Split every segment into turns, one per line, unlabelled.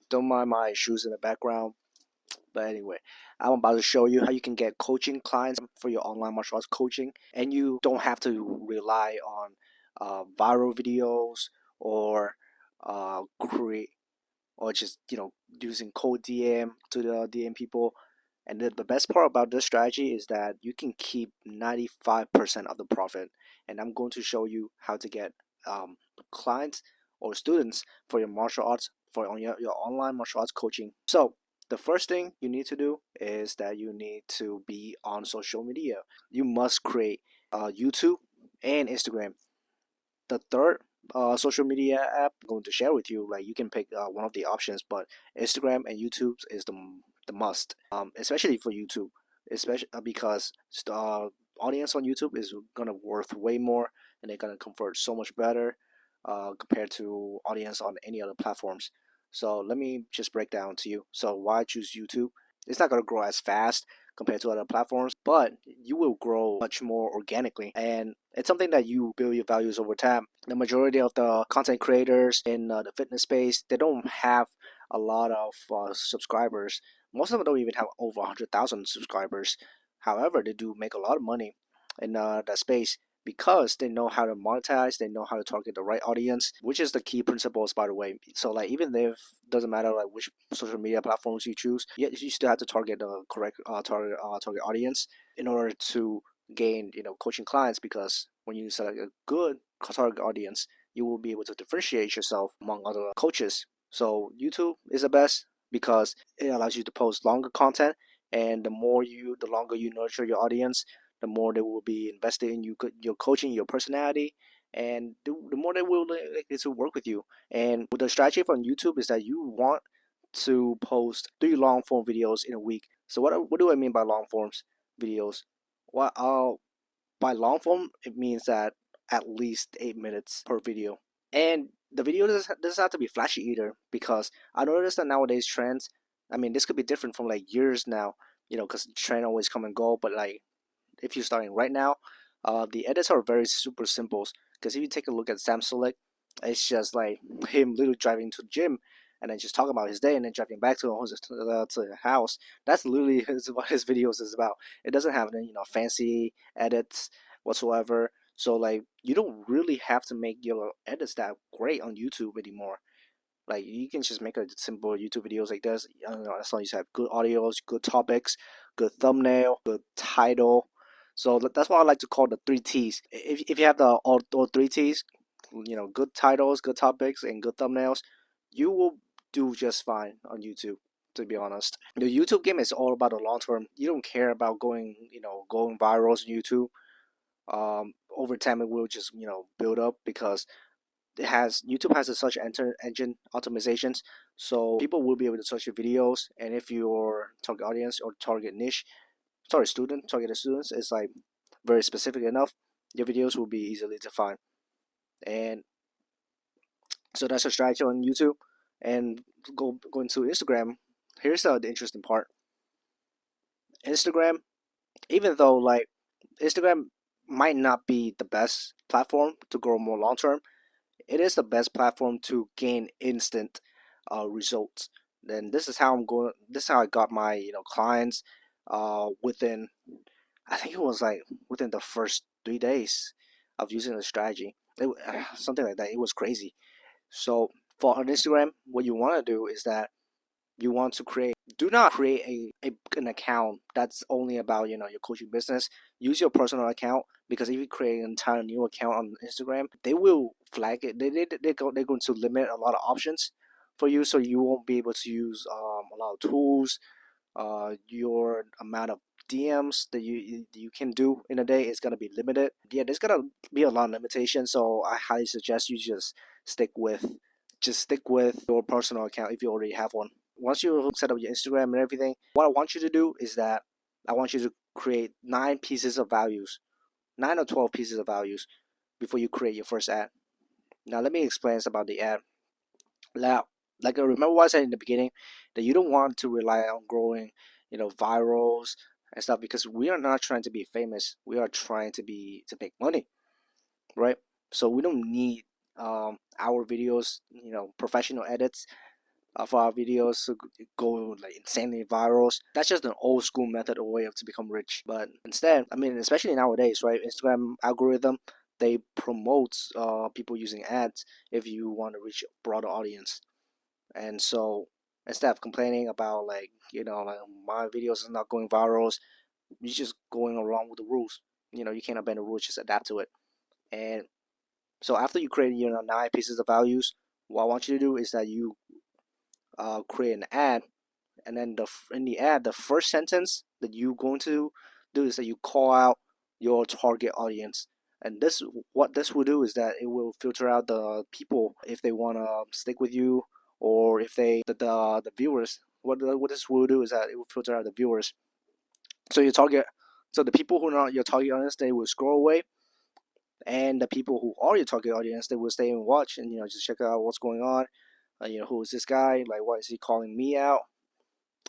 Don't mind my shoes in the background. But anyway, I'm about to show you how you can get coaching clients for your online martial arts coaching, and you don't have to rely on viral videos or create or just using cold DM to the DM people. And the best part about this strategy is that you can keep 95% of the profit. And I'm going to show you how to get clients or students for your martial arts, for on your online martial arts coaching. So the first thing you need to do is that you need to be on social media. You must create YouTube and Instagram. The third social media app I'm going to share with you, like you can pick one of the options, but Instagram and YouTube is the must, especially for YouTube, especially because audience on YouTube is gonna worth way more, and they're gonna convert so much better compared to audience on any other platforms. So let me just break down to you. So why choose YouTube? It's not gonna grow as fast compared to other platforms, but you will grow much more organically. And it's something that you build your values over time. The majority of the content creators in the fitness space, they don't have a lot of subscribers. Most of them don't even have over 100,000 subscribers. However, they do make a lot of money in that space because they know how to monetize, they know how to target the right audience, which is the key principles, by the way. So like even if doesn't matter like which social media platforms you choose, yet you still have to target the correct target audience in order to gain coaching clients, because when you select a good target audience, you will be able to differentiate yourself among other coaches. So YouTube is the best because it allows you to post longer content, and the longer you nurture your audience, the more they will be invested in you, your coaching, your personality, and the more they will like to work with you. And with the strategy from YouTube is that you want to post 3 long form videos in a week. So what do I mean by long forms videos? Well, by long form it means that at least 8 minutes per video, and the video doesn't have to be flashy either, because I noticed that nowadays trends. I mean, this could be different from like years now, because trend always come and go. But like if you're starting right now, the edits are very super simple. Because if you take a look at Sam Sulek, it's just like him literally driving to the gym and then just talking about his day and then driving back to the house. That's literally what his videos is about. It doesn't have any fancy edits whatsoever. So like you don't really have to make your edits that great on YouTube anymore. Like you can just make a simple YouTube videos like this. As long as you have good audios, good topics, good thumbnail, good title. So that's what I like to call the 3 T's. If you have the all 3 T's, good titles, good topics, and good thumbnails, you will do just fine on YouTube. To be honest, the YouTube game is all about the long term. You don't care about going viral on YouTube. Over time, it will just build up, because YouTube has a search engine optimizations, so people will be able to search your videos. And if your target audience or targeted students is like very specific enough, your videos will be easily defined. And so that's a strategy on YouTube. And going to Instagram, here's the interesting part. Instagram, even though like Instagram might not be the best platform to grow more long term, it is the best platform to gain instant results. Then this is how I'm going. This is how I got my clients within. I think it was like within the first 3 days of using the strategy. Something like that. It was crazy. So for on Instagram, what you want to do is that you want to create. Do not create an account that's only about your coaching business. Use your personal account, because if you create an entire new account on Instagram, they will flag it. They're going to limit a lot of options for you, so you won't be able to use a lot of tools. Your amount of DMs that you can do in a day is gonna be limited. Yeah, there's gonna be a lot of limitations. So I highly suggest you just stick with your personal account if you already have one. Once you set up your Instagram and everything, what I want you to do is that I want you to create 9 pieces of values, 9 or 12 pieces of values before you create your first ad. Now let me explain about the ad. Now, like I remember what I said in the beginning, that you don't want to rely on growing, virals and stuff, because we are not trying to be famous. We are trying to make money, right? So we don't need our videos, professional edits. for our videos to go like insanely viral. That's just an old school method or way of to become rich. But instead, I mean, especially nowadays, right? Instagram algorithm, they promote people using ads if you want to reach a broader audience. And so instead of complaining about like like my videos is not going viral, you're just going along with the rules. You can't bend the rules, just adapt to it. And so after you create 9 pieces of values, what I want you to do is that you create an ad, and then in the ad, the first sentence that you're going to do is that you call out your target audience. And what this will do is that it will filter out the people if they want to stick with you, or if the viewers. What this will do is that it will filter out the viewers. So the people who are not your target audience, they will scroll away, and the people who are your target audience, they will stay and watch, and just check out what's going on. Who is this guy? Like, why is he calling me out?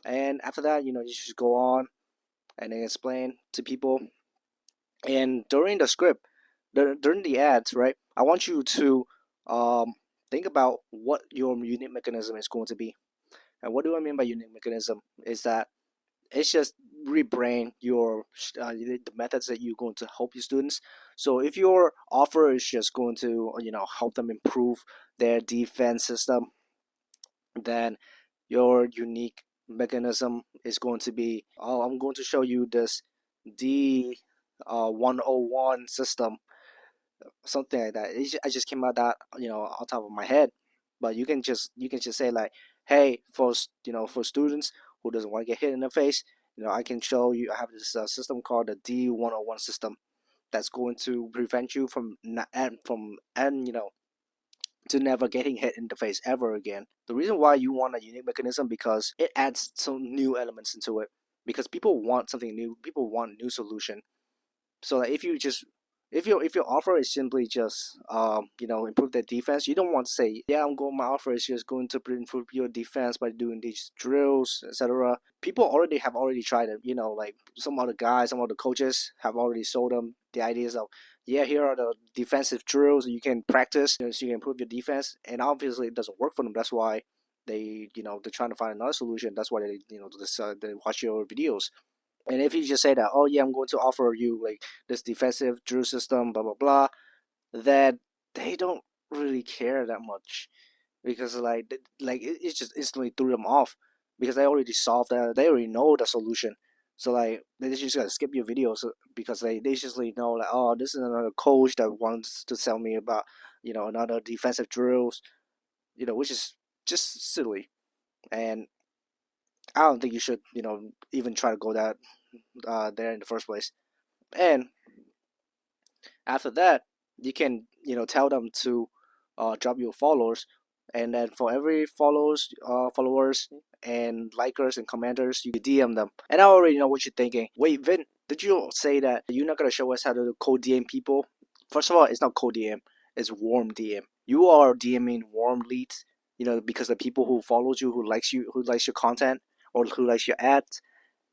And after that, you just go on and then explain to people. And during the script, during the ads, right? I want you to think about what your unique mechanism is going to be. And what do I mean by unique mechanism? Is that it's just rebrain the methods that you're going to help your students. So if your offer is just going to help them improve their defense system, then your unique mechanism is going to be, oh, I'm going to show you this D101 system, something like that. I just came out that on top of my head, but you can just say like, hey, for students who doesn't want to get hit in the face, I can show you. I have this system called the D101 system that's going to prevent you from to never getting hit in the face ever again. The reason why you want a unique mechanism, because it adds some new elements into it. Because people want something new. People want new solution. So like if your offer is simply just improve their defense, you don't want to say, yeah, my offer is just going to improve your defense by doing these drills, etc. People have already tried it. Like some other guys, some other coaches have already sold them the ideas of, yeah, here are the defensive drills you can practice, so you can improve your defense. And obviously it doesn't work for them. That's why they're trying to find another solution. That's why they watch your videos. And if you just say that, oh yeah, I'm going to offer you like this defensive drill system, blah blah blah, that they don't really care that much, because it just instantly threw them off, because they already solved that. They already know the solution. So like they just gotta skip your videos, because they just know like, oh, this is another coach that wants to tell me about another defensive drills, which is just silly. And I don't think you should even try to go that there in the first place. And after that, you can tell them to drop your followers, and then for every followers and likers and commenters, you DM them. And I already know what you're thinking. Wait, Vin, did you say that you're not gonna show us how to cold DM people? First of all, it's not cold DM, it's warm DM. You are DMing warm leads, because the people who follows you, who likes your content, or who likes your ads,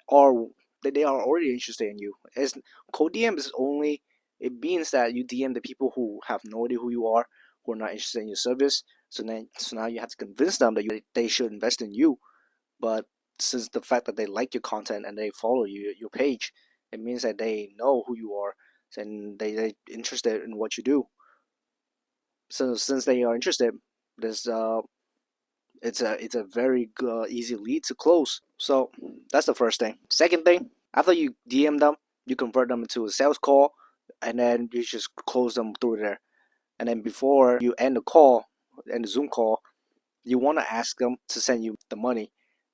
or they are already interested in you. As cold DM is only, it means that you DM the people who have no idea who you are, who are not interested in your service. So now you have to convince them that they should invest in you. But since the fact that they like your content and they follow your page, it means that they know who you are, and they interested in what you do. So since they are interested, there's it's a very easy lead to close. So that's the first thing. Second thing, after you DM them, you convert them into a sales call, and then you just close them through there. And then before you end the Zoom call, you want to ask them to send you the money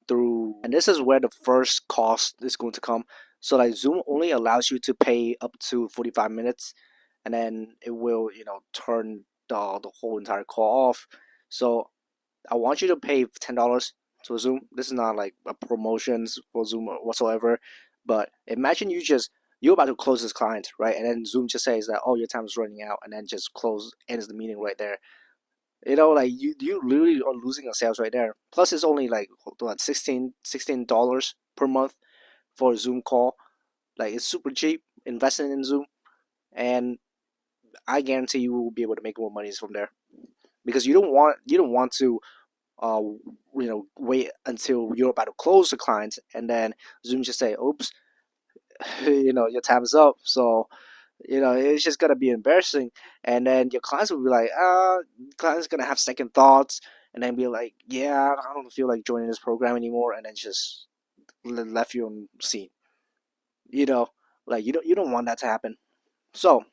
through. And this is where the first cost is going to come. So like Zoom only allows you to pay up to 45 minutes, and then it will turn the whole entire call off. So I want you to pay $10 to Zoom. This is not like a promotions for Zoom whatsoever. But imagine you're about to close this client, right? And then Zoom just says that, oh, your time is running out, and then just ends the meeting right there. Like you literally are losing a sales right there. Plus it's only like what, $16 per month for a Zoom call. Like it's super cheap investing in Zoom, and I guarantee you will be able to make more money from there, because you don't want to wait until you're about to close the client, and then Zoom just say, "Oops, your time is up." So it's just gonna be embarrassing, and then your clients will be like, clients gonna have second thoughts, and then be like, "Yeah, I don't feel like joining this program anymore," and then just left you on scene. You know, like you don't want that to happen. So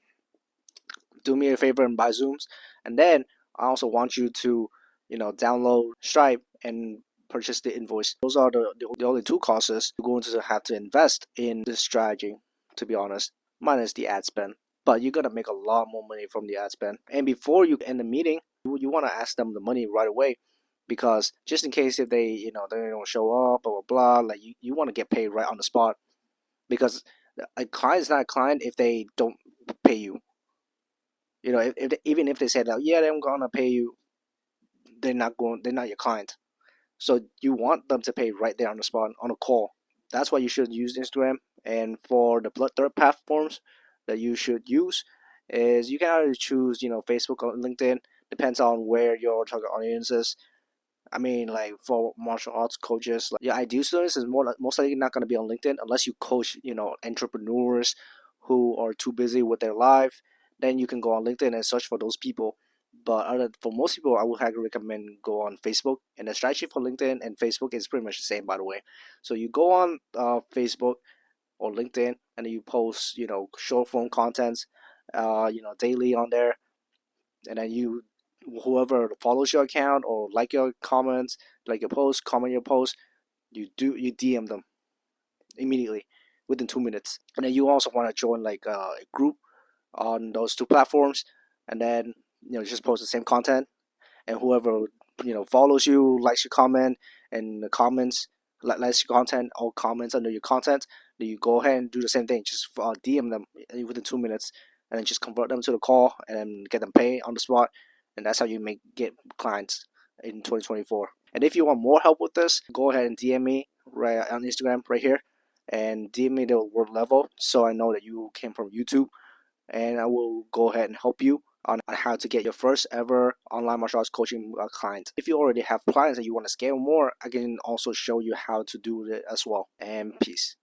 do me a favor and buy Zooms, and then I also want you to download Stripe and purchase the invoice. Those are the only two costs you're going to have to invest in this strategy, to be honest, minus the ad spend. But you're gonna make a lot more money from the ad spend. And before you end the meeting, you want to ask them the money right away, because just in case if they don't show up, blah blah blah, like you want to get paid right on the spot, because a client is not a client if they don't pay you. Even if they said that, yeah, they're gonna pay you, they're not your client. So you want them to pay right there on the spot, on a call. That's why you should use Instagram. And for the third platforms that you should use, is you can either choose Facebook or LinkedIn. Depends on where your target audience is. I mean, like for martial arts coaches, like your ideal students is most likely not going to be on LinkedIn unless you coach, entrepreneurs who are too busy with their life. Then you can go on LinkedIn and search for those people. But for most people, I would highly recommend go on Facebook. And the strategy for LinkedIn and Facebook is pretty much the same, by the way. So you go on Facebook or LinkedIn, and then you post, short form contents, daily on there, and then whoever follows your account or like your comments, like your post, comment your post, you DM them immediately within 2 minutes. And then you also want to join like a group on those two platforms, and then just post the same content, and whoever follows you, likes your comment, and the comments likes your content or comments under your content, then you go ahead and do the same thing. Just DM them within 2 minutes, and then just convert them to the call and then get them paid on the spot. And that's how you get clients in 2024. And if you want more help with this, go ahead and DM me right on Instagram right here, and DM me the word level so I know that you came from YouTube, and I will go ahead and help you on how to get your first ever online martial arts coaching client. If you already have clients and you want to scale more, I can also show you how to do it as well. And peace.